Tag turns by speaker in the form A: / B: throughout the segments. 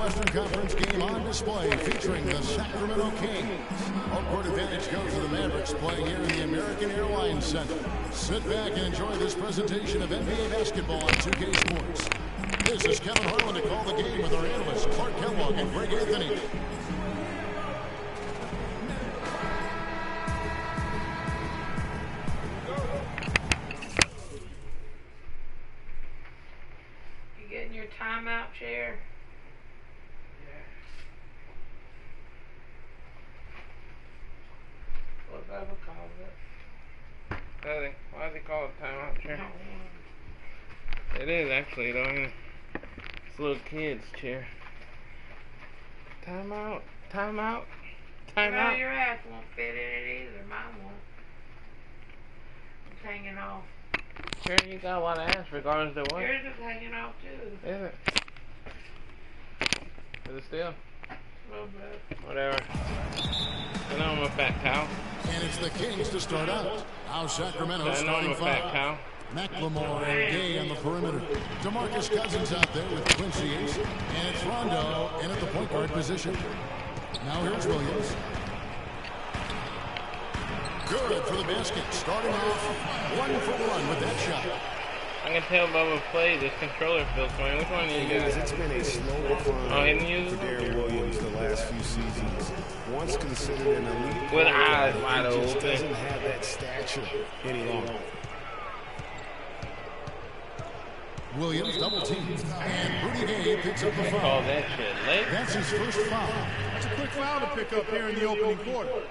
A: Western Conference game on display featuring the Sacramento Kings. Home court advantage goes to the Mavericks playing here in the American Airlines Center. Sit back and enjoy this presentation of NBA basketball on 2K Sports. This is Kevin Harlan to call the game with our analysts Clark Kellogg and Greg Anthony.
B: Timeout chair. What Bubba calls it.
C: Why is it called a timeout chair? It is actually, though. It's a little kid's chair. Timeout. Timeout. Timeout.
B: No, your ass won't fit in it either. Mine won't. It's hanging off.
C: Sure, you got a lot of ass regardless of what.
B: Yours is hanging off too.
C: Is it? Is it still?
B: A little bit.
C: Whatever. I know I'm a fat cow.
A: And it's the Kings to start out. Now Sacramento starting five. McLemore and Gay on the perimeter. DeMarcus Cousins out there with Quincy Ace. And it's Rondo in at the point guard position. Now here's Williams. Good for the basket. Starting off 1 for 1 with that shot.
C: I can tell Bubba plays. This controller feels funny. Which one do you use?
D: It's been a slow climb
C: for
D: Darren Williams the last few seasons. Once considered an elite
C: with eyes
D: player,
C: wide open.
D: He just doesn't have that stature any longer.
A: Williams double teamed, and Rudy Gay picks up the foul.
C: Call that shit late.
A: That's his first foul.
E: That's a quick foul to pick up here in the opening quarter.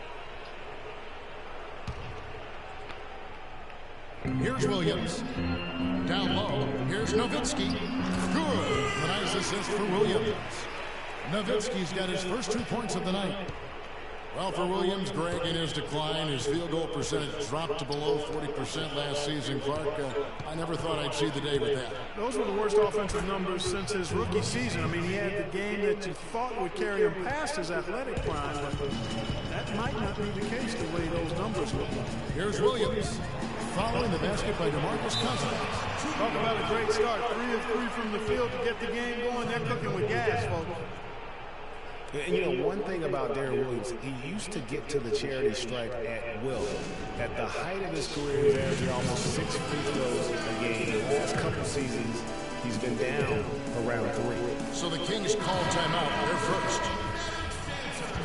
A: Here's Williams. Down low. Here's Nowitzki. Good. A nice assist for Williams. Nowitzki's got his first 2 points of the night. Well, for Williams, Greg, in his decline, his field goal percentage dropped to below 40% last season. Clark, I never thought I'd see the day with that.
E: Those were the worst offensive numbers since his rookie season. I mean, he had the game that you thought would carry him past his athletic prime, but that might not be the case the way those numbers look.
A: Here's Williams. Following the basket by DeMarcus Cousins.
E: Talk about a great start. 3 of 3 from the field to get the game going. They're cooking with gas, folks.
D: And you know, one thing about Darren Williams, he used to get to the charity stripe at will. At the height of his career, he's averaging almost 6 free throws a game. The last couple seasons, he's been down around 3.
A: So the Kings call timeout. They're first.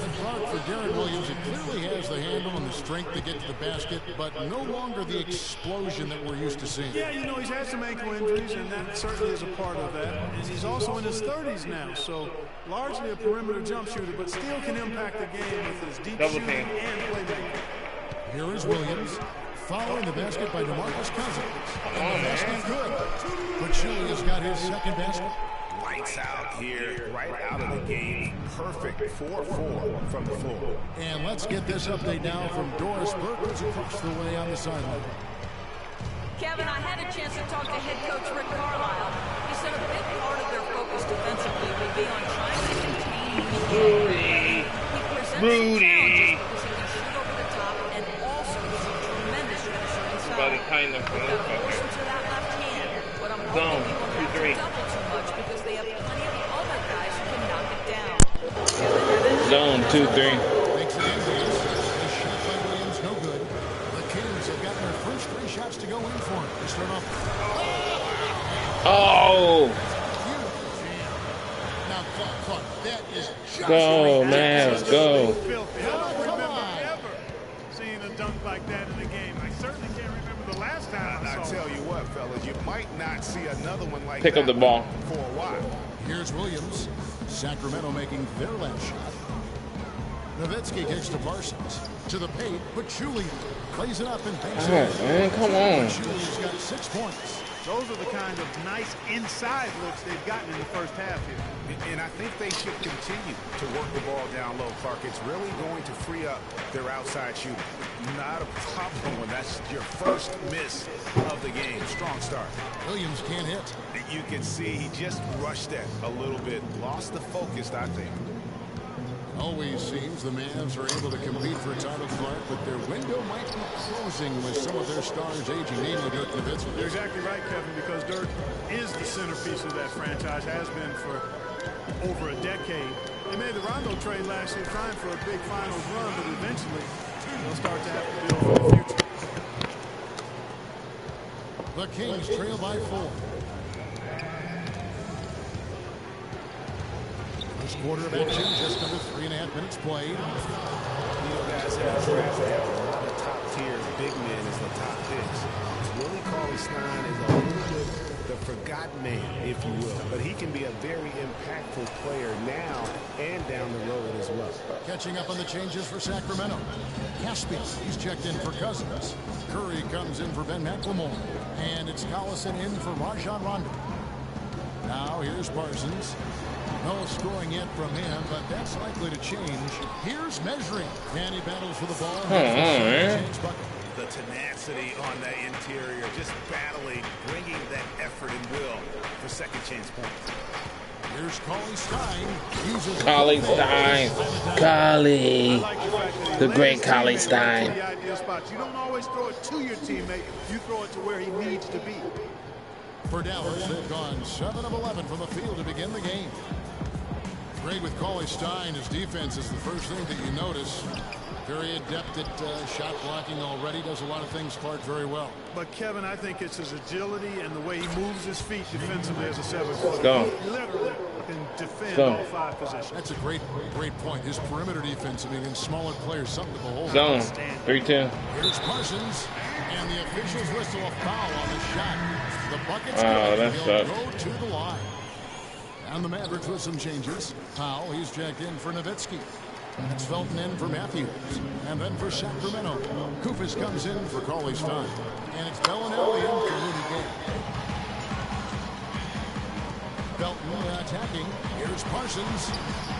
A: And Clark, for Darren Williams, it clearly has the handle and the strength to get to the basket, but no longer the explosion that we're used to seeing.
E: Yeah, you know, he's had some ankle injuries, and that certainly is a part of that. And he's also in his 30s now, so largely a perimeter jump shooter, but still can impact the game with his deep shooting and playmaking.
A: Here is Williams. Following the basket by DeMarcus Cousins. And the basket good. But Chile has got his second basket.
D: Lights out here, right out of the game. Perfect 4-4 from the floor.
A: And let's get this update now from Doris Burke, who's across the way on the sideline.
F: Kevin, I had a chance to talk to head coach Rick Carlisle. He said a big part of their focus defensively will be on trying to contain Rudy. He presents challenges because he can shoot over the top and also he's a tremendous finisher inside. Force him to that left hand, but I'm hoping he won't have to double too much because they have plenty of other guys who can knock it down.
C: Zone 2-3.
A: Makes it easy. The shot by Williams, no good. The Kings have gotten their first 3 shots to go in for it. They start off.
C: Oh!
A: Now, Clark, that is just
C: go, Mavs, go.
E: Filthy. I don't remember ever seeing a dunk like that in a game. I certainly can't remember the last time I saw
D: tell you what, fellas, you might not see another one like
C: Pick
D: that
C: up the ball
D: for a while.
A: Here's Williams. Sacramento making their last shot. Nowitzki kicks to Parsons. To the paint, Pachulia plays it up and banks it.
C: Alright, man, come on.
A: Pachulia's got 6 points.
E: Those are the kind of nice inside looks they've gotten in the first half here.
D: And I think they should continue to work the ball down low, Clark. It's really going to free up their outside shooting. Not a problem when that's your first miss of the game. Strong start.
A: Williams can't hit.
D: You can see he just rushed that a little bit. Lost the focus, I think.
A: Always seems the Mavs are able to compete for a title, Clark, but their window might be closing with some of their stars aging, namely Dirk Nowitzki.
E: You're exactly right, Kevin, because Dirk is the centerpiece of that franchise, has been for over a decade. They made the Rondo trade last year trying for a big finals run, but eventually they'll start to have to build for the future.
A: The Kings trail by 4. First quarter of action, just under 3.5 minutes played.
D: You know, guys, in the draft, they have a lot of top-tier big men as the top picks. Willie Cauley-Stein is a little bit the forgotten man, if you will, but he can be a very impactful player now and down the road as well.
A: Catching up on the changes for Sacramento. Caspi, he's checked in for Cousins. Curry comes in for Ben McLemore. And it's Collison in for Rajon Rondo. Now here's Parsons. No scoring yet from him, but that's likely to change. Here's measuring. And he battles for the ball.
D: The tenacity on the interior, just battling, bringing that effort and will for second chance points.
A: Here's Cauley-Stein.
C: Cauley-Stein. Cauley. The great Cauley-Stein.
E: You don't always throw it to your teammate. You throw it to where he needs to be.
A: For Dallas, they've gone 7 of 11 from the field to begin the game. Great with Cauley-Stein. His defense is the first thing that you notice. Very adept at shot blocking already. Does a lot of things, Clark, very well.
E: But, Kevin, I think it's his agility and the way he moves his feet defensively as a 7-footer.
C: Go.
E: He literally can defend all 5 positions.
A: That's a great point. His perimeter defense against smaller players, something to behold.
C: Zone. 3-2.
A: Here's Parsons. And the officials whistle a foul on the shot. The bucket's
C: Oh,
A: good.
C: that
A: He'll
C: sucks.
A: go to the line. And the Mavericks with some changes. Powell, he's checked in for Nowitzki. That's Felton in for Matthews. And then for Sacramento, Kufis comes in for Cauley-Stein. And it's Bellinelli in for Rudy Gay. Felton attacking. Here's Parsons.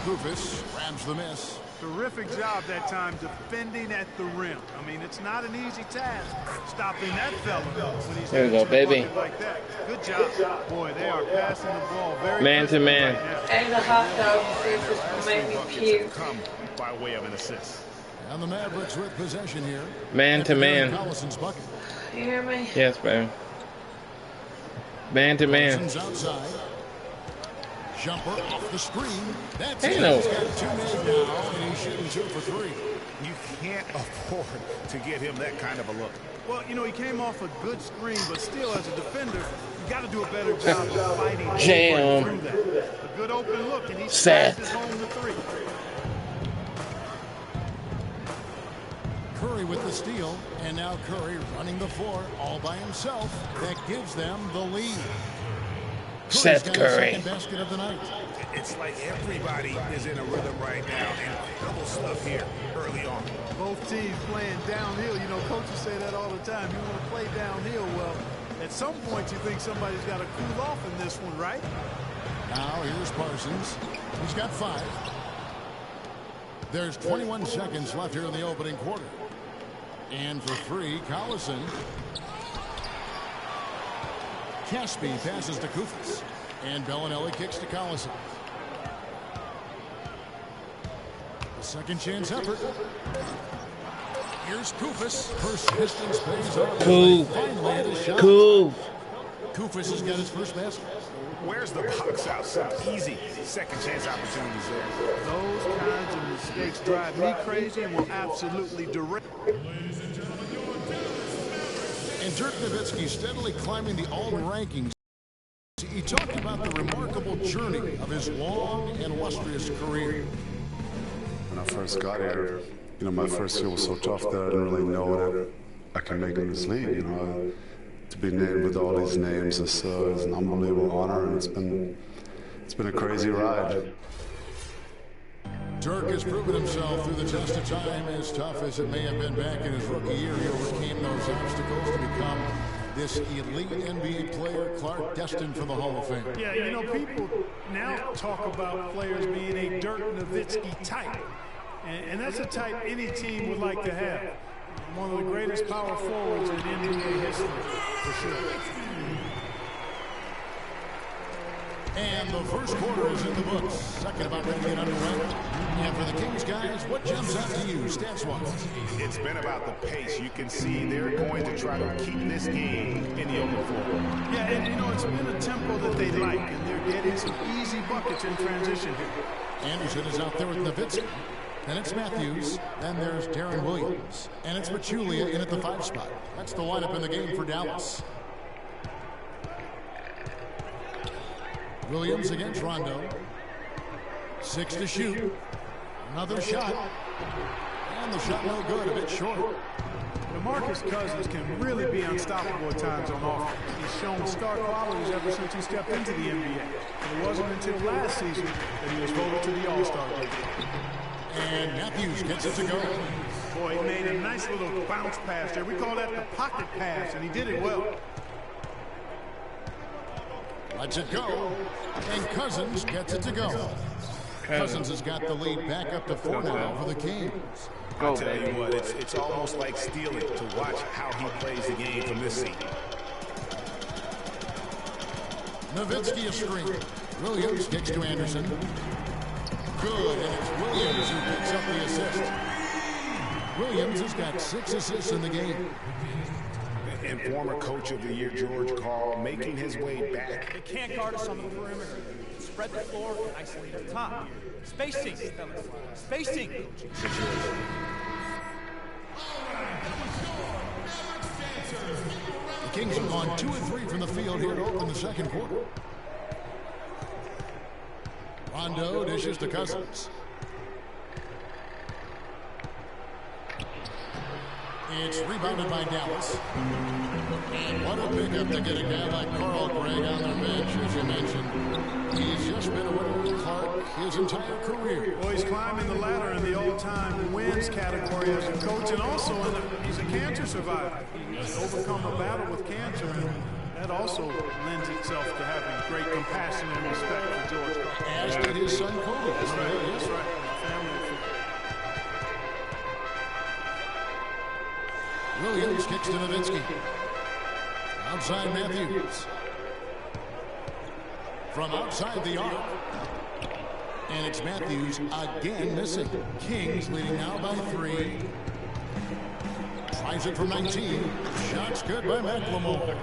A: Kufis grabs the miss.
E: Terrific job that time defending at the rim. I mean, it's not an easy task stopping that fella when he's
C: There we go, baby.
E: like that. Good job. Boy, they are passing the ball very
C: Man to man.
B: And the hot dog is made me puke.
D: Come by way of an assist.
A: And the Mavericks with possession here.
C: Man to man.
A: Collison's bucket.
B: You hear me?
C: Yes, baby. Man to man.
A: Collison's outside. Jumper off the screen. That's
C: Hey,
A: it.
C: no.
A: He's got 2 made now, and he's shooting 2 for 3.
D: You can't afford to give him that kind of a look.
E: Well, you know, he came off a good screen, but still, as a defender, you got to do a better job of fighting
C: Jam.
E: through that. A good open look, and he
C: Set.
E: smashes home the 3.
A: Curry with the steal, and now Curry running the floor all by himself. That gives them the lead.
C: Seth
A: Curry's got his
C: Curry.
A: second basket of the night.
D: It's like everybody is in a rhythm right now. Incredible stuff here early on.
E: Both teams playing downhill. You know, coaches say that all the time. You want to play downhill. Well, at some point you think somebody's got to cool off in this one, right?
A: Now here's Parsons. He's got 5. There's 21 seconds left here in the opening quarter. And for 3, Collison. Caspi passes to Kufis. And Bellinelli kicks to Collison. A second chance effort. Here's Kufis. Persistence pays off.
C: Cool.
A: Finally hit a shot.
C: Cool.
A: Kufis has got his first basket.
D: Where's the box out? Some easy second chance opportunities there.
E: Those kinds of mistakes drive me crazy and will absolutely direct.
A: And Dirk Nowitzki steadily climbing the Alden rankings. He talked about the remarkable journey of his long and illustrious career.
G: When I first got here, you know, my first year was so tough that I didn't really know that I can make it in this league. You know, to be named with all these names is an unbelievable honor, and it's been a crazy ride.
A: Dirk has proven himself through the test of time. As tough as it may have been back in his rookie year, he overcame those obstacles to become this elite NBA player, Clark, destined for the Hall of Fame.
E: Yeah, you know, people now talk about players being a Dirk Nowitzki type. And that's a type any team would like to have. One of the greatest power forwards in NBA history, for sure.
A: And the first quarter is in the books. Second about ready to get underway. And for the Kings, guys, what jumps out to you, stats-wise?
D: It's been about the pace. You can see they're going to try to keep this game in the open floor.
E: Yeah, and you know, it's been a tempo that they like, and they're getting some easy buckets in transition here.
A: Anderson is out there with Nowitzki. Then it's Matthews. Then there's Darren Williams. And it's Pachulia in at the 5 spot. That's the lineup in the game for Dallas. Williams against Rondo. 6 to shoot. Another shot. And the shot no good, a bit short.
E: DeMarcus Cousins can really be unstoppable at times on offense. He's shown star qualities ever since he stepped into the NBA. It wasn't until last season that he was voted to the All-Star game.
A: And Matthews gets it to go.
E: Boy, he made a nice little bounce pass there. We call that the pocket pass, and he did it well.
A: Lets it go. And Cousins gets it to go. Cousins has got the lead back up to 4 now for the Kings.
D: I'll tell you what, it's almost like stealing to watch how he plays the game from this seat.
A: Nowitzki a screen. Williams kicks to Anderson. Good, and it's Williams who picks up the assist. Williams has got 6 assists in the game.
D: And former Coach of the Year, George Karl, making his way back.
H: They can't guard us on the perimeter. Spread the floor and isolate the top. Spacing, fellas. Spacing.
A: The Kings have gone 2 of 3 from the field here to open the second quarter. Rondo dishes to Cousins. It's rebounded by Dallas. And what a pickup to get a guy like Carl Gregg on the bench, as you mentioned. He's just been a winner with Clark his entire career.
E: Well, he's climbing the ladder in the all-time wins category as a coach, and also he's a cancer survivor. He's overcome a battle with cancer, and that also lends itself to having great compassion and respect for George Karl.
A: As did his son Kobe.
E: That's right. That's right. Family.
A: Williams kicks to Nowitzki. Outside Matthews. From outside the arc. And it's Matthews again missing. Kings leading now by 3. Tries it from 19. Shots good by McLemore.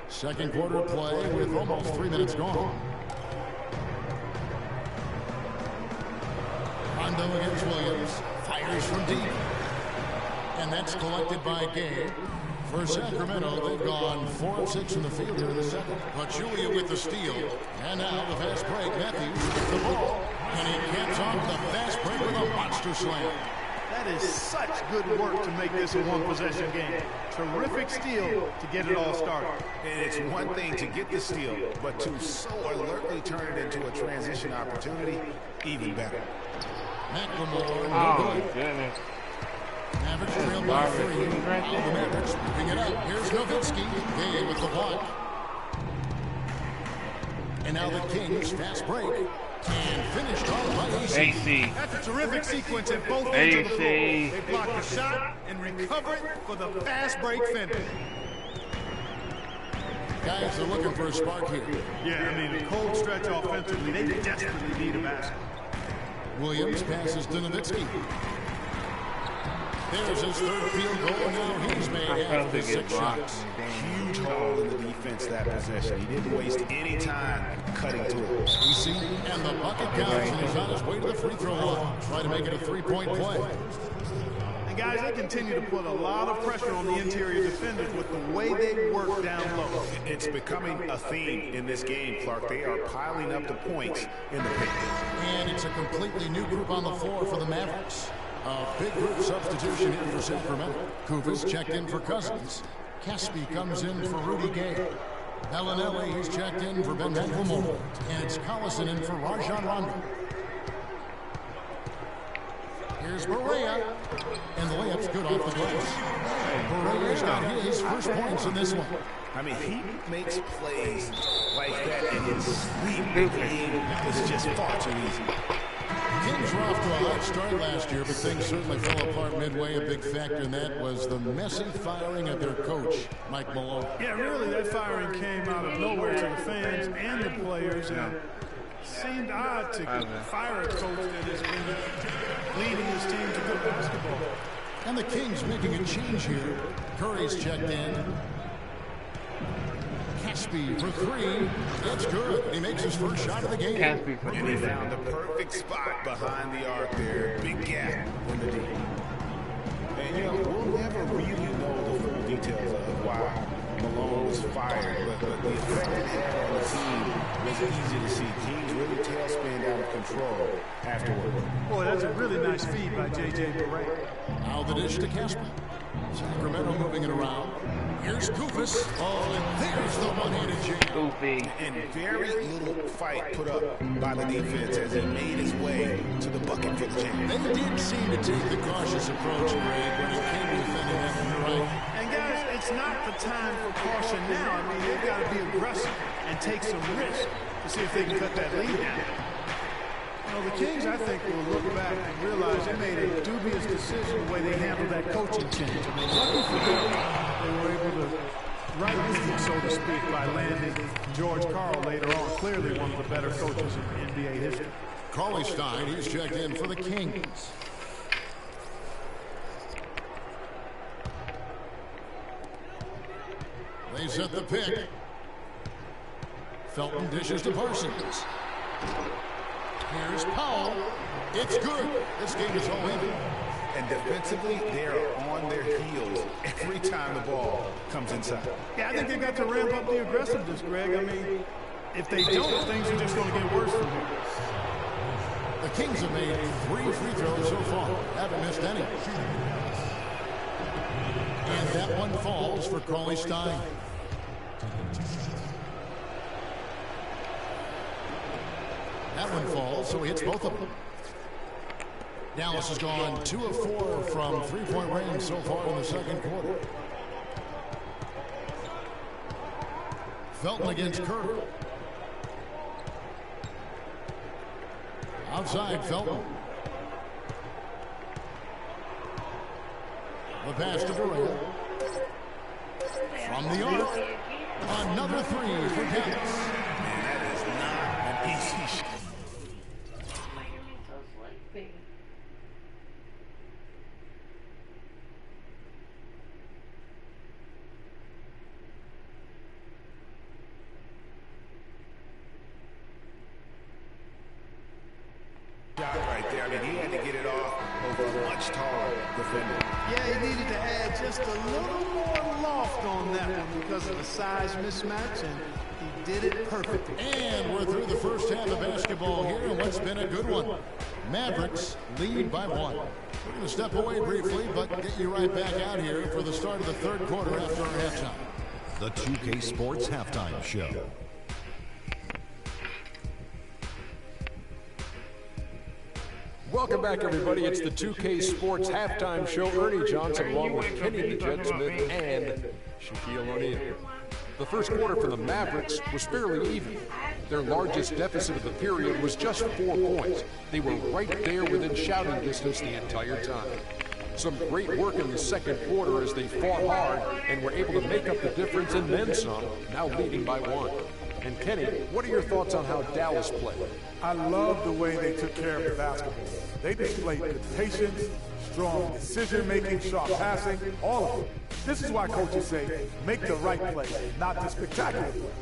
A: Second quarter play with almost 3 minutes gone. Rondo against Williams. Fires from deep. And that's collected by Gay. For Sacramento, they've gone 4 of 6 in the field here in the second. Pachulia with the steal. And now the fast break. Matthews with the ball. And he gets on the fast break with a monster slam.
E: That is such good work to make this a one-possession game. Terrific steal to get it all started.
D: And it's one thing to get the steal, but to so alertly turn it into a transition opportunity, even better.
A: McLemore.
C: Oh, goodness.
A: Mavericks trail by 3. Now the Mavericks moving it up. Here's Nowitzki. Gay with the block. And now the Kings fast break. And finished off by AC.
E: That's a terrific sequence at both ends of the floor. They block the shot and recover it for the fast break finish.
A: Guys are looking for a spark here.
E: Yeah, I mean, a cold stretch offensively. They desperately need a basket.
A: Williams passes to Nowitzki. There's his 3rd field goal. Now he's made half of his 6 shots.
D: Huge hole in the defense that possession. He didn't waste any time cutting through it.
A: We see, and the bucket counts, and he's on his way to the free throw line. Try to make it a 3-point play.
E: And guys, they continue to put a lot of pressure on the interior defenders with the way they work down low.
D: It's becoming a theme in this game, Clark. They are piling up the points in the paint.
A: And it's a completely new group on the floor for the Mavericks. A big group substitution in for Sacramento. Kufas checked in for Cousins. Caspi comes in for Rudy Gay. Bellinelli, he's checked in for Ben McLemore. And it's Collison in for Rajon Rondo. Here's Barea. And the layup's good off the glass. Barea's got his first points in this one.
D: I mean, he makes plays like that in his sleep. The game is just far too easy.
A: Kings were off to a hot start last year, but things certainly fell apart midway. A big factor in that was the messy firing of their coach, Mike Malone.
E: Yeah, really, that firing came out of nowhere to the fans and the players. And it seemed odd to fire a coach that has been leading his team to good basketball.
A: And the Kings making a change here. Curry's checked in. Caspi for three. It's good. He makes his first shot of the game.
C: Caspi for
D: And he found the perfect spot behind the arc there. Big gap in the D. And, you know, we'll never really know the full details of why Malone was fired, but the effect it had on the team was easy to see. Teams really tailspin out of control afterward.
E: Boy, that's a really nice feed by J.J. Barea.
A: Now the dish to Caspi. Sacramento moving it around. Here's Goofus. Oh, and there's the one-handed jam.
C: Goofy.
D: And very little fight put up by the defense as he made his way to the bucket for the jam.
A: They did seem to take the cautious approach, Greg, when it came to defending that from the right.
E: And guys, it's not the time for caution now. I mean, they've got to be aggressive and take some risk to see if they can cut that lead down. You know, the Kings, I think, will look back and realize they made a dubious decision the way they handled that coaching change. I mean, lucky for them, they were able to right this, so to speak, by landing George Karl later on. Clearly one of the better coaches in NBA history.
A: Cauley Stein, he's checked in for the Kings. They set the pick. Felton dishes to Parsons. Here's Powell. It's good. This game is all even.
D: And defensively, they're on their heels every time the ball comes inside.
E: Yeah, I think they've got to ramp up the aggressiveness, Greg. I mean, if they don't, things are just going to get worse from here.
A: The Kings have made 3 free throws so far. Haven't missed any. And that one falls for Cauley Stein. That one falls, so he hits both of them. Dallas has gone 2 of 4 from three-point range so far in the second quarter. Felton against Kerr. Outside, Felton. The pass to Barea. From the arc. Another 3 for Dallas.
D: That is not an easy shot. Right there. I mean, he had to get it off over a much taller defender.
E: Yeah, he needed to add just a little more loft on that one because of the size mismatch, and he did it perfectly.
A: And we're through the first half of basketball here, and what's been a good one. Mavericks lead by 1. We're going to step away briefly, but get you right back out here for the start of the third quarter after our halftime.
I: The 2K Sports Halftime Show.
J: Welcome back, everybody. It's the 2K Sports Halftime Show. Ernie Johnson along with Kenny the Jet Smith and Shaquille O'Neal. The first quarter for the Mavericks was fairly even. Their largest deficit of the period was just 4 points. They were right there within shouting distance the entire time. Some great work in the second quarter as they fought hard and were able to make up the difference and then some, now leading by 1. And Kenny, what are your thoughts on how Dallas played?
K: I love the way they took care of the basketball. They displayed good patience, strong decision-making, sharp passing, all of it. This is why coaches say, make the right play, not the spectacular play.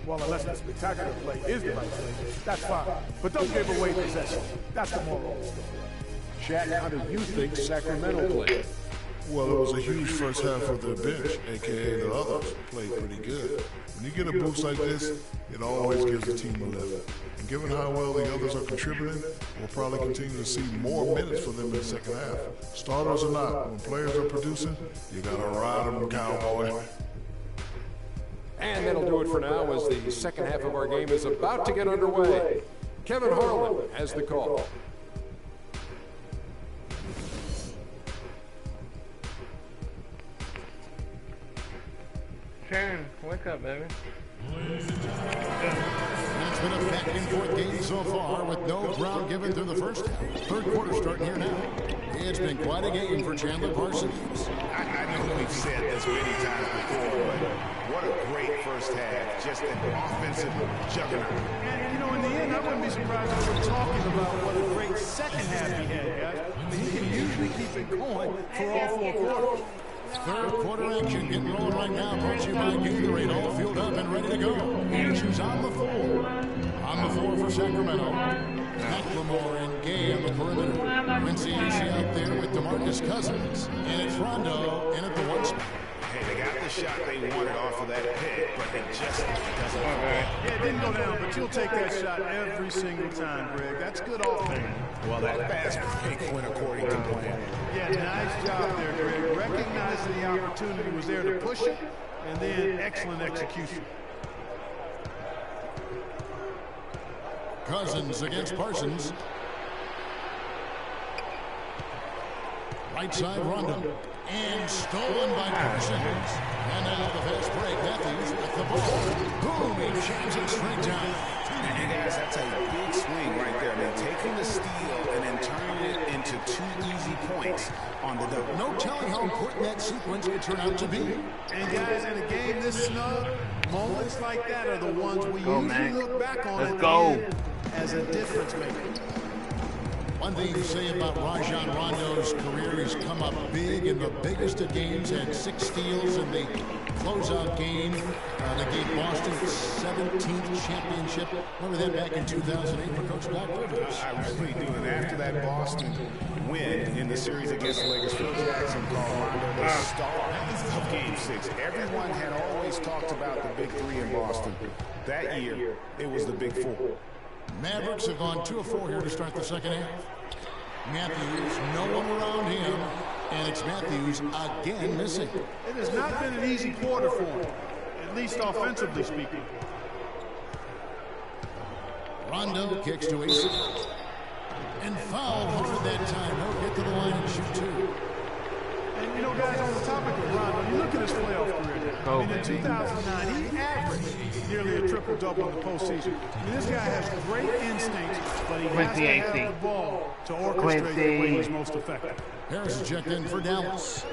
K: Well, unless the spectacular play is the right play, that's fine. But don't give away possession. That's the moral of the story.
J: Shaq, how do you think Sacramento played?
L: Well, it was a huge first half of the bench, a.k.a. the others, played pretty good. When you get a boost like this, it always gives the team a lift. And given how well the others are contributing, we'll probably continue to see more minutes for them in the second half. Starters or not, when players are producing, you got to ride them, cowboy.
J: And that'll do it for now as the second half of our game is about to get underway. Kevin Harlan has the call.
C: Sharon, wake up, baby.
A: That's been a back-and-forth game so far with no ground given through the first half. Third quarter starting here now. It's been quite a game for Chandler Parsons.
D: I know we've said this many times before, but what a great first half. Just an offensive juggernaut.
E: And, you know, in the end, I wouldn't be surprised if we're talking about what a great second half he had, guys. I mean, he can usually keep it going for all 4 quarters.
A: Third quarter action getting rolling right now. Brought to you by Gatorade. All filled up and ready to go. Answers on the floor. On the floor for Sacramento. McLemore and Gay on the perimeter. Quincy out there with DeMarcus Cousins. And it's Rondo in at the 1 spot.
D: Hey, they got the shot they wanted off of that pick, but it just doesn't fall.
E: Yeah, it didn't go down, but you'll take that shot every single time, Greg. That's good offense.
D: Well, that fast break went according to plan.
E: Yeah, nice job there, Greg. Recognizing the opportunity was there to push it, and then excellent execution.
A: Cousins against Parsons. Right side Rondo. And stolen by Parsons. And now the fast break. Matthews with the ball. Boom, he jams it straight down.
D: And guys, that's a big swing right there. I mean, taking the steal and then turning it into 2 easy points on the double.
A: No telling how important that sequence could turn out to be.
E: And guys, in a game this snug, moments like that are the ones we usually look back on at the end as a difference maker.
A: One thing to say about Rajon Rondo's career, he's come up big in the biggest of games, had 6 steals in the closeout game that gave Boston its 17th championship. Remember that back in 2008 for Coach Doc Rivers?
D: I really do. And after that Boston win in the series against the Lakers, Phil Jackson called Rondo the star of Game 6. Everyone had always talked about the Big 3 in Boston. That year, it was the Big 4.
A: Mavericks have gone 2 of 4 here to start the second half. Matthews, no one around him, and it's Matthews again missing.
E: It has not been an easy quarter for him, at least offensively speaking.
A: Rondo kicks to AC. And fouled hard that time. He'll get to the line and shoot 2.
E: And, you know, guys, on the topic of Rondo, you look at his playoff career. I mean, in 2009, he averaged nearly a triple-double in the postseason. I mean, this guy has great instincts, but he has to have the ball to orchestrate the way he's most effective.
A: Harris is checked in for Dallas.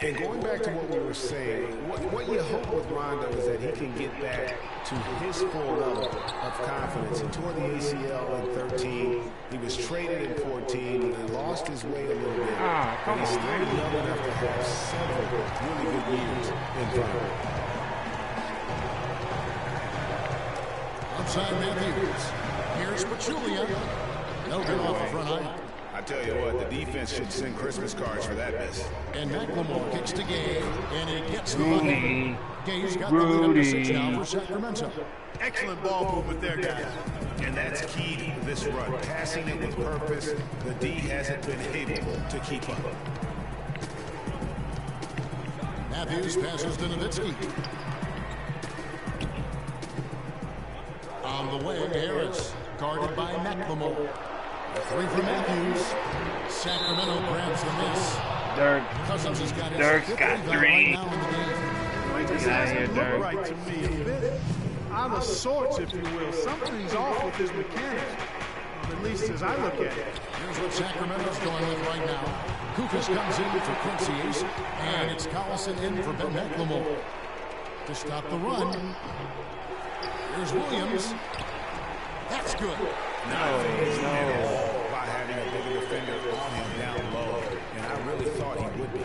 D: And going back to what we were saying, what you hope with Rondo is that he can get back to his full level of confidence. He tore the ACL in 13. He was traded in 14 and lost his way a little bit. And he's still young enough to have several really good years in front of him.
A: Outside Matthews. Here's Pachulia. No good off the front eye.
D: I tell you what, the defense should send Christmas cards for that miss.
A: And McLemore kicks to Gay, and he gets the ball. Gay's got the lead up to 6 now for Sacramento.
E: Excellent ball movement there, guys.
D: And that's key to this run. Passing it with purpose. The D hasn't been able to keep up.
A: Matthews passes to Nowitzki. On the way, Harris, guarded by McLemore. 3 for Matthews. Sacramento grabs the miss.
C: Dirk.
A: Cousins has got his
C: Dirk's got 3.
A: right now in the game.
E: Get out of here, Dirk. Right to me, a bit out of sorts, if you will. Something's off with his mechanics, at least as I look at it.
A: Here's what Sacramento's going with right now. Kukas comes in for Quincy Ace, and it's Collison in for Ben McLemore to stop the run. Here's Williams. That's good.
D: No. By having a bigger defender on him down low, and I really thought he would be.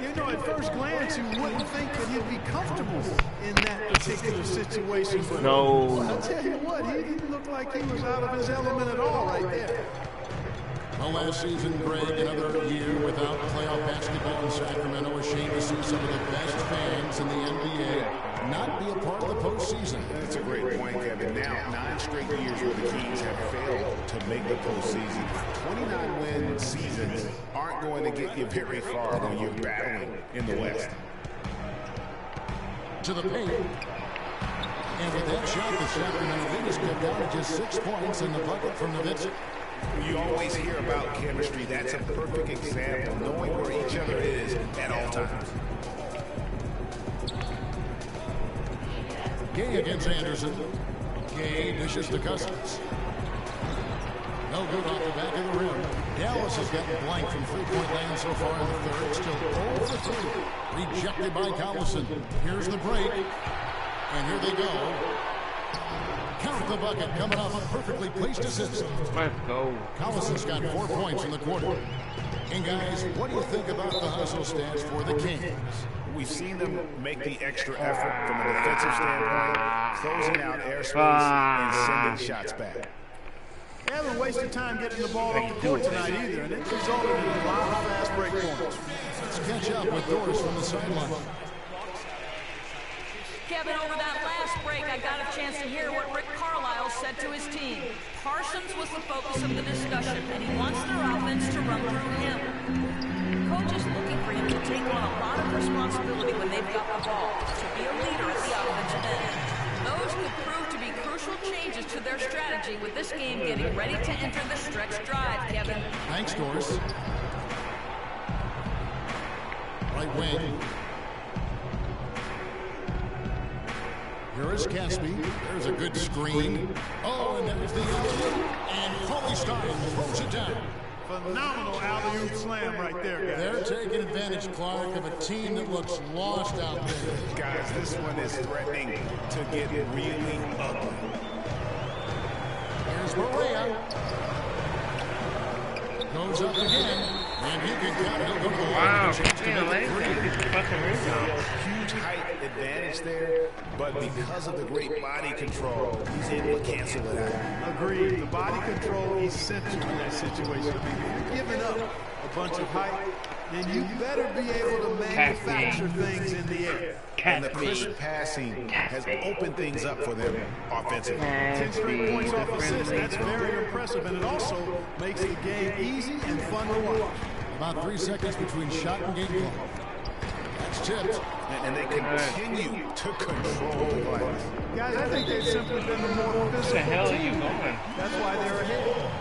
E: You know, at first glance, you wouldn't think that he'd be comfortable in that particular situation. But I'll tell you what, he didn't look like he was out of his element at all right there.
A: Well, last season, Greg, another year without playoff basketball in Sacramento. A shame to see some of the best fans in the NBA not be a part of the postseason.
D: That's a great point, Kevin. Now, 9 straight years where the Kings have failed to make the postseason. 29-win seasons aren't going to get you very far when you're battling in the West.
A: To the paint. And with that shot, the Sacramento Kings cut down to just 6 points in the bucket from Nowitzki.
D: You always hear about chemistry. That's a perfect example, knowing where each other is at all times.
A: Gay against Anderson. AK dishes to Cousins. No good off the back of the rim. Dallas has gotten blank from three-point land so far in the third. Still 0 for 3. Rejected by Collison. Here's the break. And here they go. Count the bucket coming off a perfectly placed assist.
C: Let's go.
A: Collison's got 4 points in the quarter. And guys, what do you think about the hustle stats for the Kings?
D: We've seen them make the extra effort from a defensive standpoint, closing out airspace and sending shots back.
E: They haven't wasted time getting the ball off the court tonight either, and it's resulted in a lot of fast break points.
A: Let's catch up with Doris from the sideline.
F: Kevin, over that last break, I got a chance to hear what Rick Carlisle said to his team. Parsons was the focus of the discussion, and he wants their offense to run through him. Coach is looking for him to take on a lot of responsibility when they've got the ball, to be a leader at the offensive end. Those could prove to be crucial changes to their strategy with this game getting ready to enter the stretch drive, Kevin.
A: Thanks, Doris. Right wing. Here is Caspi. There's a good screen. Oh, and there's the alley-oop. And Paulie Stein throws it down.
E: Phenomenal alley-oop slam right there, guys.
A: They're taking advantage, Clark, of a team that looks lost out there.
D: Guys, this one is threatening to get really ugly.
A: Here's Maria. Goes up again. And he can count it. Go to the line.
C: Wow.
D: Huge height advantage there, but because of the great body control, he's able to cancel it out.
E: Agreed. The body control is essential in that situation. If you're giving up a bunch of height, then you better be able to manufacture things in the air.
D: And the crisp passing has opened things up for them offensively.
E: 10 straight points off assists. That's very impressive, and it also makes the game easy and fun to watch.
A: About 3 seconds between shot and game clock. That's tipped.
D: And they continue to control the glass.
E: Guys, I think they've simply been the more physical.
C: Where the hell are you
E: team.
C: going?
E: That's why they're ahead.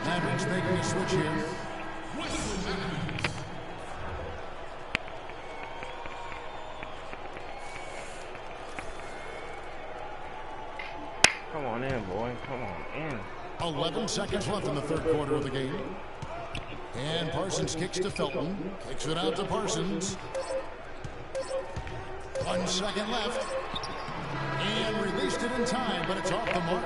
A: Mavericks making a switch here.
C: Come on in, boy. Come on in.
A: 11 seconds left in the third quarter of the game. And Parsons kicks to Felton. Kicks it out to Parsons. 1 second left. And released it in time, but it's off the mark.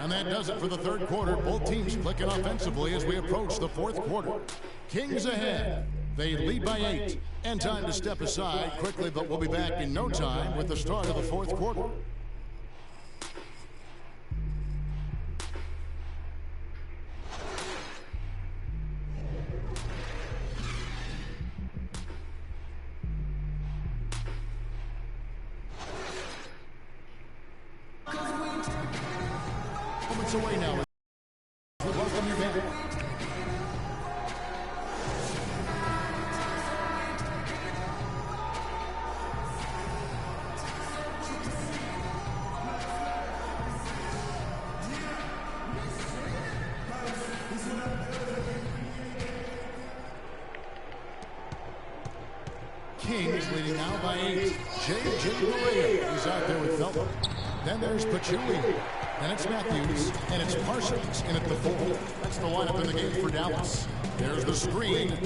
A: And that does it for the third quarter. Both teams clicking offensively as we approach the fourth quarter. Kings ahead. They lead by 8. And time to step aside quickly, but we'll be back in no time with the start of the fourth quarter. Moments away now. We welcome you back. Kings leading now by 8. J.J. Maria is out there with Felton. Then there's Paciuli. And it's Matthews, and it's Parsons in at the 4. That's the lineup in the game for Dallas. There's the screen.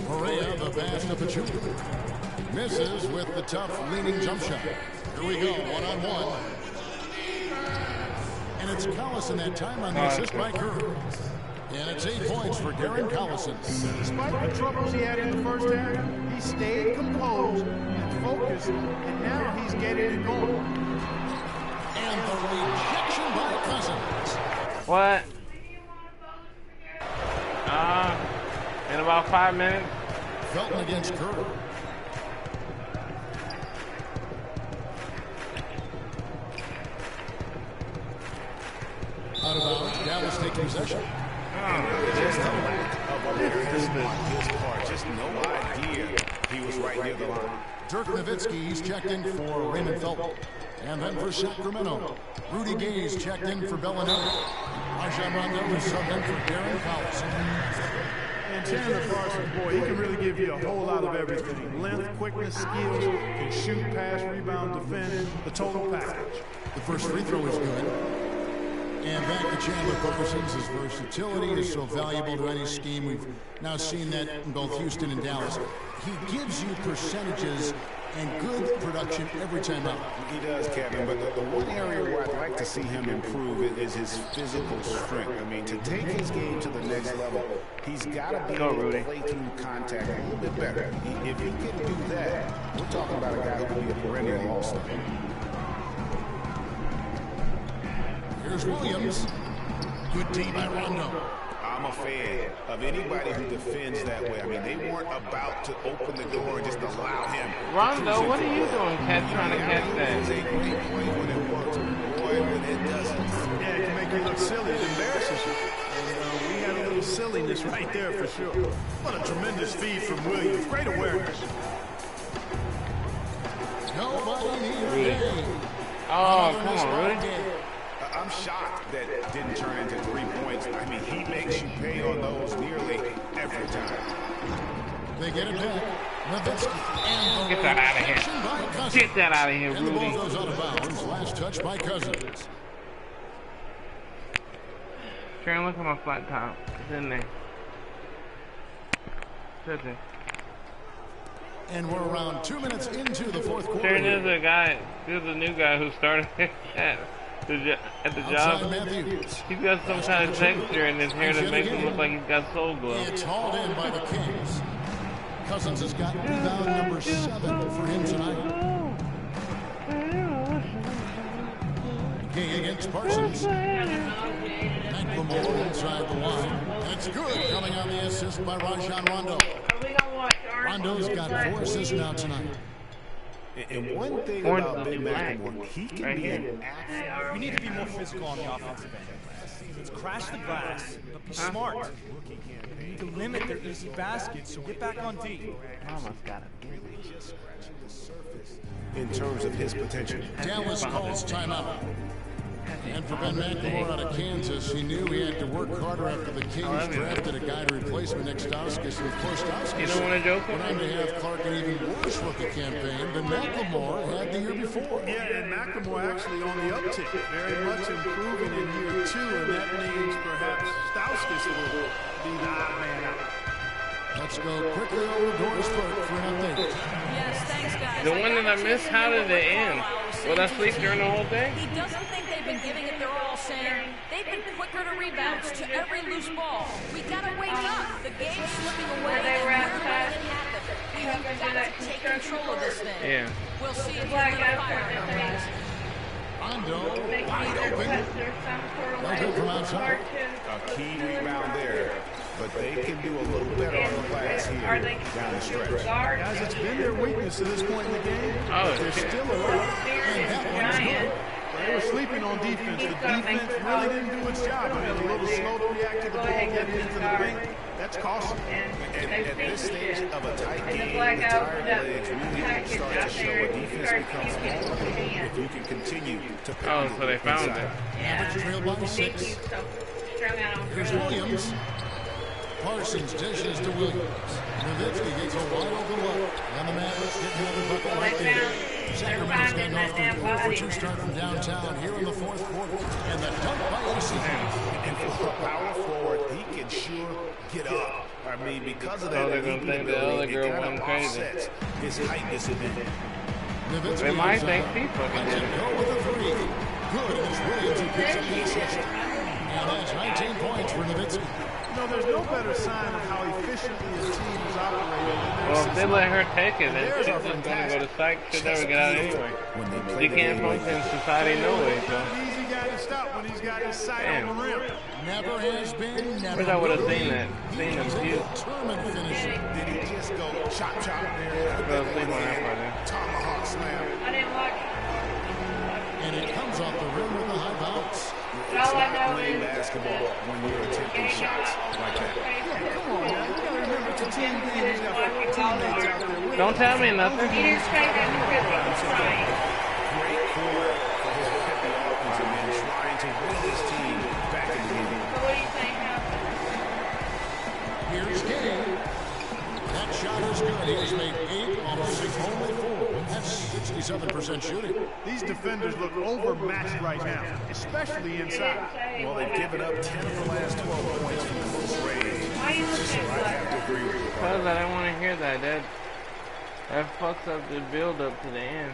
A: Maria, the pass to Paciuli. Misses with the tough leaning jump shot. Here we go, one-on-one. And it's Collison that time on the assist by Kerr. And it's 8 points for Darren Collison.
E: Despite the troubles he had in the first half, he stayed composed and focused, and now he's getting it going.
A: And the rejection by Cousins.
C: What? In about 5 minutes.
A: Felton against Kerr. Out of bounds. Dallas taking possession.
D: Just a lack of awareness on his part. Just no idea he was right near the line.
A: Dirk Nowitzki, he's checked in for Raymond Felton. And then for Sacramento, Rudy Gay's checked in for Bellinelli. Rajon Rondo is subbed in for Darren Collison.
E: And Chandler Parsons, boy, he can really give you a whole lot of everything. Length, quickness, skills, can shoot, pass, rebound, defend, the total package.
A: The first free throw is good. And back to Chandler Parsons. His versatility is so valuable to any scheme. We've now seen that in both Houston and Dallas. He gives you percentages and good production every time out.
D: He does, Kevin, but the one area where I'd like to see him improve is his physical strength. I mean, to take his game to the next level, he's got to be able to play through contact a little bit better. If he can do that, we're talking about a guy who can be a perennial all-star.
A: Here's Williams. Good D by Rondo.
D: I'm a fan of anybody who defends that way. I mean, they weren't about to open the door and just allow him.
C: Rondo, what are you doing, trying to catch that?
D: It's a great play when it works. Boy, when it doesn't.
E: Yeah, it can make you look silly. It embarrasses you. And we had a little silliness right there for sure. What a tremendous feed from Williams. Great awareness.
A: Nobody needs Rudy.
C: Oh, come on, Rudy.
D: I'm shocked that it didn't turn into 3 points. I mean, he makes you pay on those nearly every time.
A: They get it back. Nowitzki and
C: get that out of here. Get that out of here,
A: and the
C: Rudy.
A: ball goes out of bounds. Last touch by Cousins.
C: Sharon, look at my flat top. It's in there. Touch it.
A: And we're around 2 minutes into the fourth quarter.
C: Sharon, there's a new guy who started at the job. He's got some kind of texture in his hair that makes him look like he's got soul glow.
A: It's hauled in by the Kings. Cousins has got rebound number 7 for him tonight. King against Parsons. McLemore inside the line. That's good. Coming on the assist by Rajon Rondo. Rondo's got 4 assists now tonight.
D: And one thing about Big McLemore, he can be an athlete.
H: We need to be more physical on the offensive end. Let's crash the glass, but be smart. We need to limit their easy baskets, so get back on D.
C: Almost got it.
D: In terms of his potential.
A: Dallas calls timeout. And for Ben McLemore out of Kansas, he knew he had to work harder after the Kings drafted a guy to replace him next Stauskas. And of course, Stauskas
C: you don't want to joke?
A: went on to have Clark an even worse rookie campaign than McLemore had the year before.
E: Yeah, and McLemore actually on the uptick. Very much improving in year 2, and that means perhaps Stauskas will be the odd man out.
A: Let's go quickly over to Doris Burke for an update.
F: Yes, thanks, guys.
C: The one that I missed, how did it end? Will I sleep during the whole thing?
F: He doesn't think they've been giving it their all, saying they've been quicker to rebounds to every loose ball. We gotta wake up. The game's slipping away, and we're letting it happen. We have got to take control of this thing.
C: Yeah.
F: We'll see if we're gonna fire in our guys.
A: Rondo, wide open. No good from outside.
D: A key rebound there. But they can do a little better on the glass here down the stretch.
E: Guys, it's been their weakness to this point in the game.
C: Oh,
E: they're still alive.
A: And that one's good.
E: They were sleeping on defense. The defense really didn't do its job. I mean, a little slow to react to the ball getting into the paint. That's costly.
D: And at this stage of a tight game, the tired legs really start to show. A defense becomes vulnerable if you can continue to pound
C: so they found it.
A: Average trail by 6. Here's Williams. Parsons dishes to Williams. Nowitzki gets a wide open look. And the Mavericks get another bucket right there. Sacramento's gotten off to a 4-for-2 start from downtown here in the fourth quarter. And the dunk by AC.
D: And for a power forward, he can sure get up. I mean, because of that,
C: they're going to think the other girl went crazy.
D: His height disadvantage.
A: Nowitzki
C: they might think he fucking did it.
A: Go with the 3. Good. And it's Williams who picks up the assist. And that's 19 points for Nowitzki.
E: You know, there's no better sign of how efficiently his team is operating.
C: Well, if they let her take it, then she's just going to go to psych. She'll never get out anyway. She can't function in society no way, so.
E: Easy guy to stop when he's got his sight on the rim.
A: Never has been, never.
C: Wish I would have seen that. Seen them few.
A: Determined finisher.
D: Did he just go chop chop there?
C: I fell asleep on that part there.
D: Tomahawk slam.
F: I didn't watch it.
A: And it comes off the rim with a high bounce.
D: It's not playing basketball when you're attempting shots like that.
E: Come on, man. You gotta remember it's a team game. He's got teammates out there with
C: Don't tell me nothing.
D: Great core for his heavy offensive men trying to win this team back in the game.
A: Here's Game. That shot is good. He has made 8 off of 6, only 4. That's 67% shooting.
E: These defenders look overmatched right now, especially inside.
D: Well, they've given up 10 of the last 12 points from the close range. So I have to agree with you.
C: Because I don't want to hear that. That fucks up the build up to the end.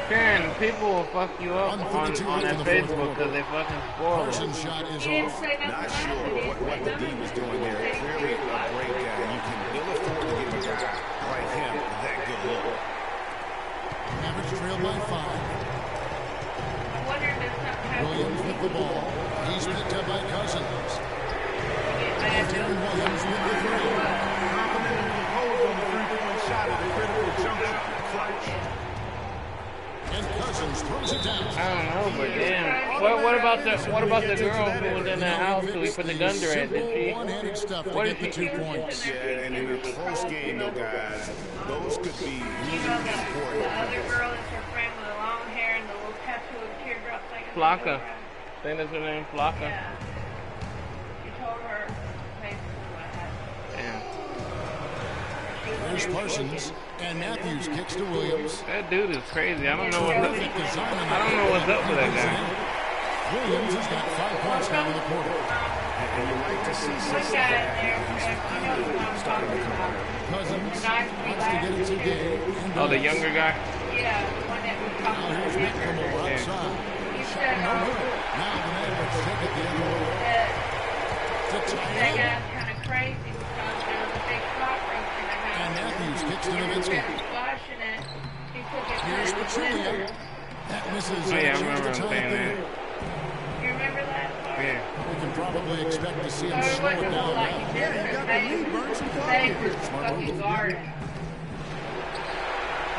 C: Karen, people will fuck you up on their Facebook because they fucking spoil it.
A: Parsons' shot is off.
D: Not sure what the D was doing there. Clearly a great guy. You can ill afford to give a guy like him that good look.
A: Mavericks trailed by 5. Williams with the ball. He's picked up by Cousins. Darren Williams with the 3.
E: Confident and composed on the three-point shot at a critical juncture. Clutch.
A: And Cousins throws it down.
C: I don't know, but damn. What about the girl who was in that house who we put the gun to at? Did she?
A: One-handed stuff to
C: What
A: get
C: did
A: the
C: she?
A: 2 points.
D: Yeah, and in a close game, though, guys, those could be really important.
B: The other girl is her friend with the long hair and the little tattoo of teardrops.
C: Flocka. I think that's her name, Flocka.
B: Yeah. She told her basically what happened.
C: Damn.
A: There's Parsons, and Matthews kicks to Williams.
C: That dude is crazy. I don't know what's up. I don't know what's up with that guy.
A: Williams has got 5 points now in the quarter.
D: And you like to see
B: One guy in there, you know what I'm talking about.
A: Cousins wants to get it to Gay.
C: Oh, the younger guy?
B: Yeah, the one that was
A: Now
B: talking
A: here's
B: about
A: McLemore outside.
B: He
A: Shot
B: said,
A: no good. Now the Mavericks take it the other way. To
B: that
A: tie it.
B: guy's kind of crazy because there was a big cockroach in the house.
A: And Matthews kicks to
B: He
A: Nowitzki.
B: kept splashing it. He took it
A: Here's
B: to the
A: Pachulia.
B: blender.
A: That misses.
C: Oh, yeah, I
A: Chance
C: remember
A: to
C: him
A: tie
C: saying
A: it there.
B: You remember that?
C: Yeah.
A: We can probably expect to see him
B: Or it
A: slow it
B: wasn't a whole
A: down
B: lot.
A: now.
B: He did
E: you got the lead, burn some
B: they
E: fire.
B: were fucking guarding.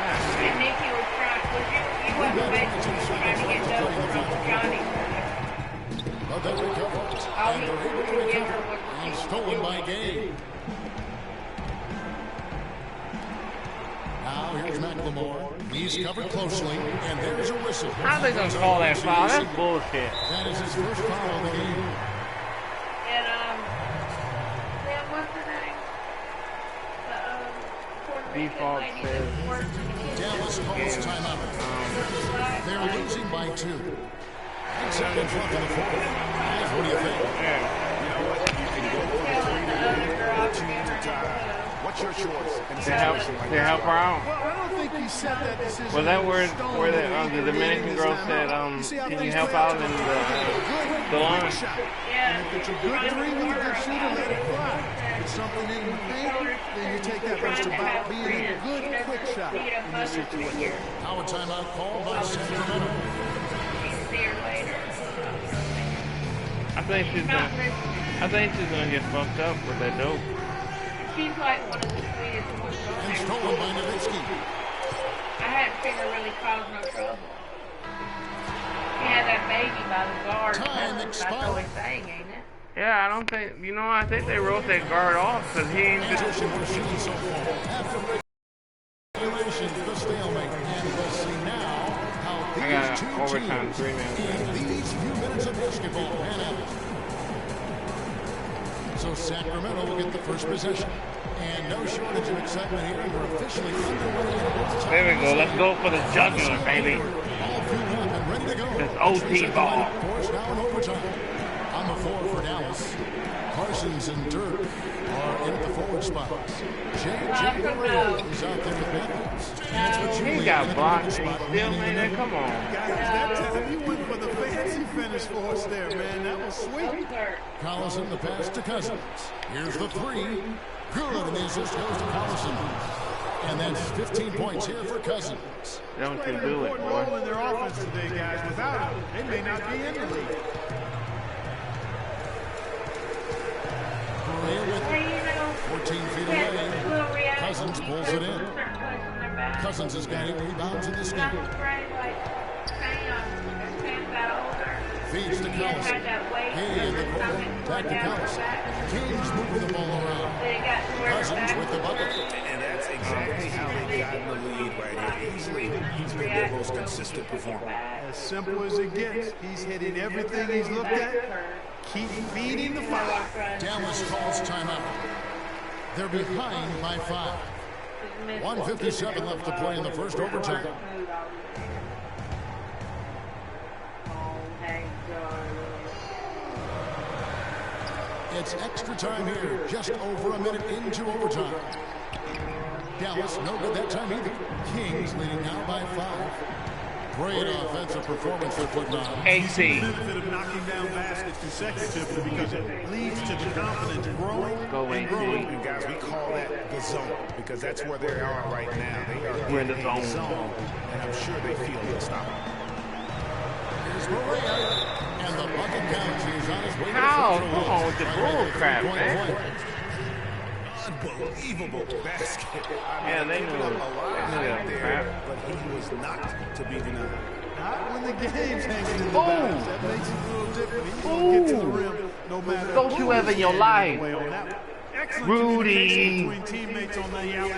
B: And Nikki was trying, he wasn't basically trying to get double from Johnny.
A: But they recover. And they're able to recover. And stolen by Gay. Now here's McLemore. He's covered closely. And there's a whistle.
C: How are they going to call that foul? That's bullshit.
A: That is his first foul of the game.
B: And, then what's her name? The,
C: Default
B: lady
C: says-
B: that works in the
A: Dallas calls timeout. They're losing by 2. That's out in front of the fourth. Guys, what do you think?
D: You know what? You can go for the 3 to win or 2 to tie. What's your choice in a situation like
C: They help her out.
E: Well, I don't think he set that decision.
C: Was that where
E: in stone
C: the
E: when he
C: Dominican
E: gave
C: girl
E: his
C: said,
E: timeout? You see how
C: can you
E: things
C: help
E: play
C: out in
E: Good,
C: the line?
E: quick shot.
B: Yeah.
E: And if it's a good 3 with a good shooter, let it fly. If it's something in the paint, then you take that. But it's about being a good, quick shot in this situation.
A: Now a timeout called by Sacramento.
B: See her later.
C: I think she's gonna get fucked up with that dope.
B: She's like one of the sweetest ones on
A: And
B: there.
A: stolen by Nowitzki.
B: I hadn't seen her really cause no trouble. She had that baby by the guard.
A: Time
B: That's
A: expired.
B: always saying, ain't it?
C: Yeah, I don't think, I think they wrote that guard off because he ain't just,
A: Position we're shooting so far. After regulation, the stalemate. And we'll see now how
C: I got
A: these two
C: overtime,
A: teams
C: 3 minutes.
A: in these few minutes of basketball pan out. So Sacramento will get the first possession. And no shortage of excitement here. We're officially underway.
C: There we go. Let's go for the jugular, baby.
A: All fueled up and ready to go.
C: This OT ball.
A: Force now in overtime. On the floor for Dallas. Parsons and Dirk are in at the forward spots. J.J. Guerrero is out there with Matthews.
C: He got blocked and he still made it. Come on.
E: Guys, that time he went for the fancy finish for us there, man. That was sweet.
A: Collison the pass to Cousins. Here's the 3. Good, and the assist goes to Collison. And that's 15 points here for Cousins.
C: Don't you
E: Played an
C: do it,
E: important
C: boy.
E: role in their offense today, guys. Without him, they may not be in the league.
A: Correa with it. 14 feet away. Cousins pulls it in. Cousins has got 8 rebounds in this game. Feeds to Collison. Hey, in the corner. Back to Collison. Kings moving the ball around. Cousins with the bucket.
D: And that's exactly how they got in the lead right here. Easy lately, he's been their most consistent performer.
E: As simple as it gets. He's hitting everything he's looked at. Keep feeding the fire.
A: Dallas calls timeout. They're behind by 5. 1:57 left to play in the first overtime. It's extra time here, just over a minute into overtime. Dallas, no good that time either. Kings leading now by 5. Great offensive performance they're putting on.
E: AC. The benefit of knocking down baskets consecutively because it leads to the confidence growing and growing.
D: And guys, we call that the zone because that's where they are right now. They are
C: in the zone,
D: and I'm sure they feel unstoppable.
A: Here's Maria, and the bucket counts. He's on his way to the
C: come on with the bull crap, man.
D: Unbelievable basket.
C: Yeah, they knew that crap.
D: But he was not to be denied.
E: Not when the game's hanging in the balance. That makes it a little different. He's going to get to the rim no matter.
C: Don't you ever in your life. Rudy.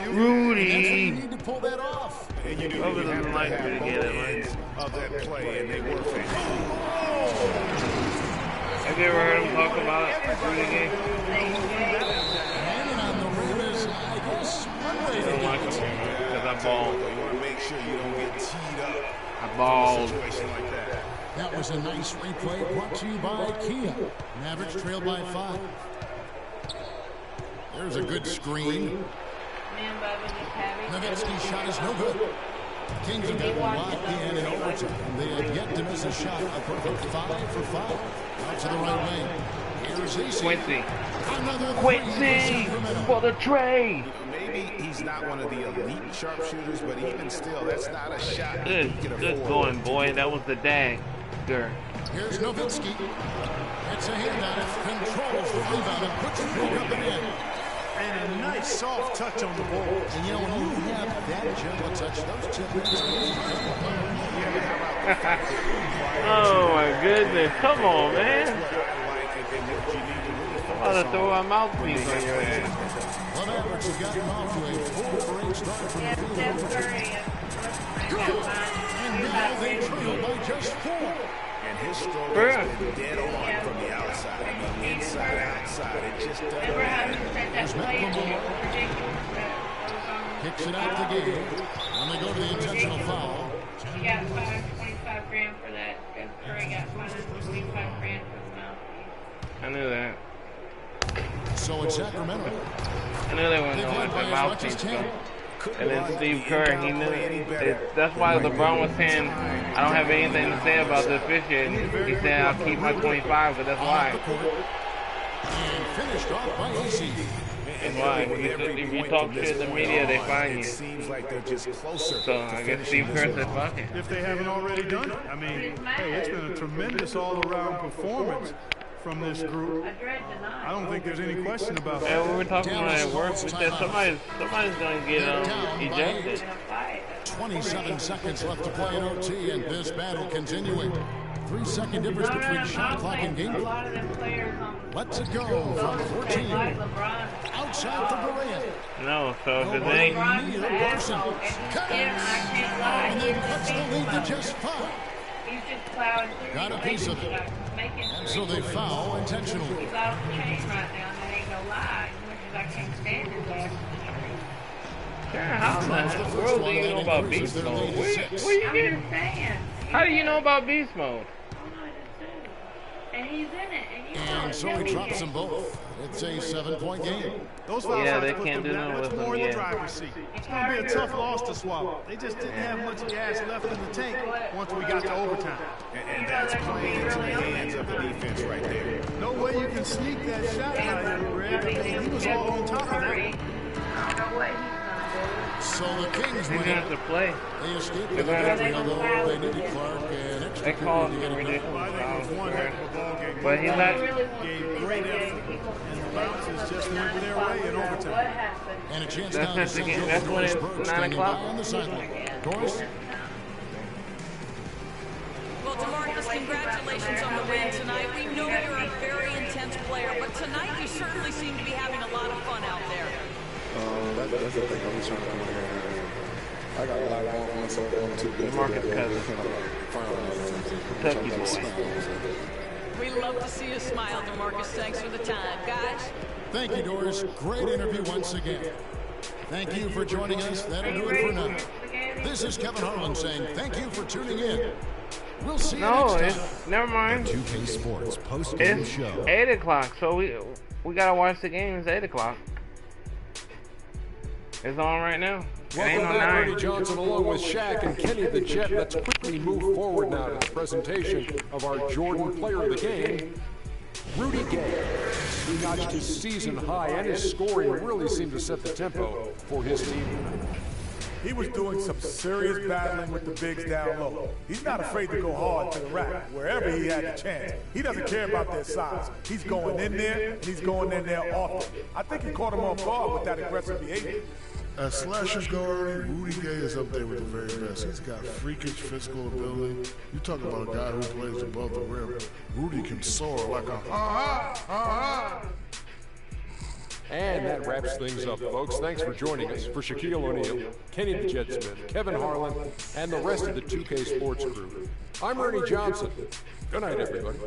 C: Rudy.
A: You need to pull that off.
D: And you do have to have both ends of that play, and they were fantastic.
C: Have you ever heard him talk about Rudy game? I don't like him because I balled.
D: You want to make sure you don't get teed up.
C: I balled.
A: That was a nice replay brought to you by Kia. Mavericks trailed by 5. There's a good screen. Nowitzki's shot is no good. Kings have got locked in overtime. They have yet to miss a shot. A perfect 5 for 5. Out to the right wing. Here's
C: Quincy. Quincy for the trade.
D: Maybe he's not one of the elite sharpshooters, but even still, that's not a shot.
C: Good going, boy. That was the dagger.
A: Here's Nowitzki. It's a handout. Controls the rebound and puts it right up and in.
E: And a nice soft touch on the ball.
A: And you know, when you have that gentle touch, those chips.
C: Oh my goodness. Come on, man. I'm about to throw a mouthpiece on your ass.
A: The Mavericks have gotten off to a 4-for-8 start from the field. And now they trail by just 4.
D: And his stroke has been dead on from the outside. I mean, inside, outside. It just doesn't matter.
A: Kicks it out the game. And they go to the intentional foul.
B: He got fined $25,000 for that. Curry got fined $25,000 for the mouthpiece.
C: I knew that.
A: So it's Sacramento.
C: I knew they weren't going to let the mouthpiece go. And then Steve Kerr, he knew it. That's why LeBron was saying, I don't have anything to say about the officiating. He said, I'll keep my 25, but that's why.
A: And finished off by AC.
C: And why? If you talk shit in the media, they fine you.
D: Seems like they're just closer.
C: So I guess Steve Kerr said, fuck it.
E: If they haven't already done it. I mean, hey, it's been a tremendous all-around performance from this group. I don't think there's any question about that.
C: And we were talking about it at work. We said somebody's going to get ejected.
A: 27 seconds left to play in OT, and this battle continuing. 3-second difference between shot clock and game. Let's it go from 14. Outside for Berea.
C: No, so if there's any...
A: And then cuts the lead to just 5. Got a piece of it. And so they foul intentionally.
B: He's off the chain right now, and that ain't no lie. As much as I can't stand his ass.
C: How in the world do you know about beast mode? Where you getting? How do you know about beast mode?
B: And he's in it.
A: And so he drops them both. It's a 7-point game.
E: Those fouls
C: they
E: put
C: can't
E: them
C: do
E: that
C: nothing
E: much
C: with
E: more
C: them,
E: in the driver's seat. It's going to be a tough loss to swallow. They just didn't have much gas left in the tank once we got to overtime.
D: And that's playing into the hands of the defense right there.
E: No way you can sneak that shot right there, Greg. I mean, he was all on top of that.
B: I don't know what he's
A: So the Kings
C: He's
A: win.
C: going to have to play.
A: They escaped with a victory, although they needed Clark and extra
C: They called him ridiculous fouls. But he let...
E: Gave great effort. And the bounces just went their way in overtime.
A: And a chance
C: That's
A: down
C: just
A: to
C: the game.
A: St.
C: That's when it's
A: Louis
C: 9
A: standing
C: o'clock.
A: by on the sideline. Doris?
F: Well, DeMarcus, congratulations on the win tonight. We know you're a very intense player, but tonight you certainly seem to be having a lot of fun out there.
G: That's the thing. I'm just trying to come out here
M: I got a lot of myself on too.
C: Marcus Cousins. Kentucky boy.
F: We love to see you smile, DeMarcus. Thanks for the time, guys.
A: Thank you, Doris. Great interview once again. Thank you for joining us. That'll do it for now. This is Kevin Harlan saying thank you for tuning in. We'll see you next time.
C: Never mind.
I: 2K Sports post-game show.
C: 8 o'clock, so we gotta watch the games 8 o'clock. It's on right now.
J: Welcome back, Ernie Johnson, along with Shaq and Kenny the Jet. Let's quickly move forward now to the presentation of our Jordan Player of the Game, Rudy Gay. He notched his season high, and his scoring really seemed to set the tempo for his team.
K: He was doing some serious battling with the bigs down low. He's not afraid to go hard to the rack wherever he had a chance. He doesn't care about their size. He's going in there, and he's going in there often. I think he caught him off guard with that aggressive behavior.
L: As slashers go, Rudy Gay is up there with the very best. He's got freakish physical ability. You talk about a guy who plays above the rim. Rudy can soar like a ha-ha.
J: And that wraps things up, folks. Thanks for joining us. For Shaquille O'Neal, Kenny the Jet Smith, Kevin Harlan, and the rest of the 2K Sports crew, I'm Ernie Johnson. Good night, everybody.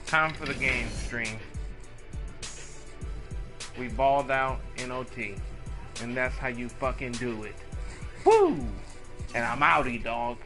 C: Time for the game stream. We balled out in OT. And that's how you fucking do it. Woo! And I'm outie, dog.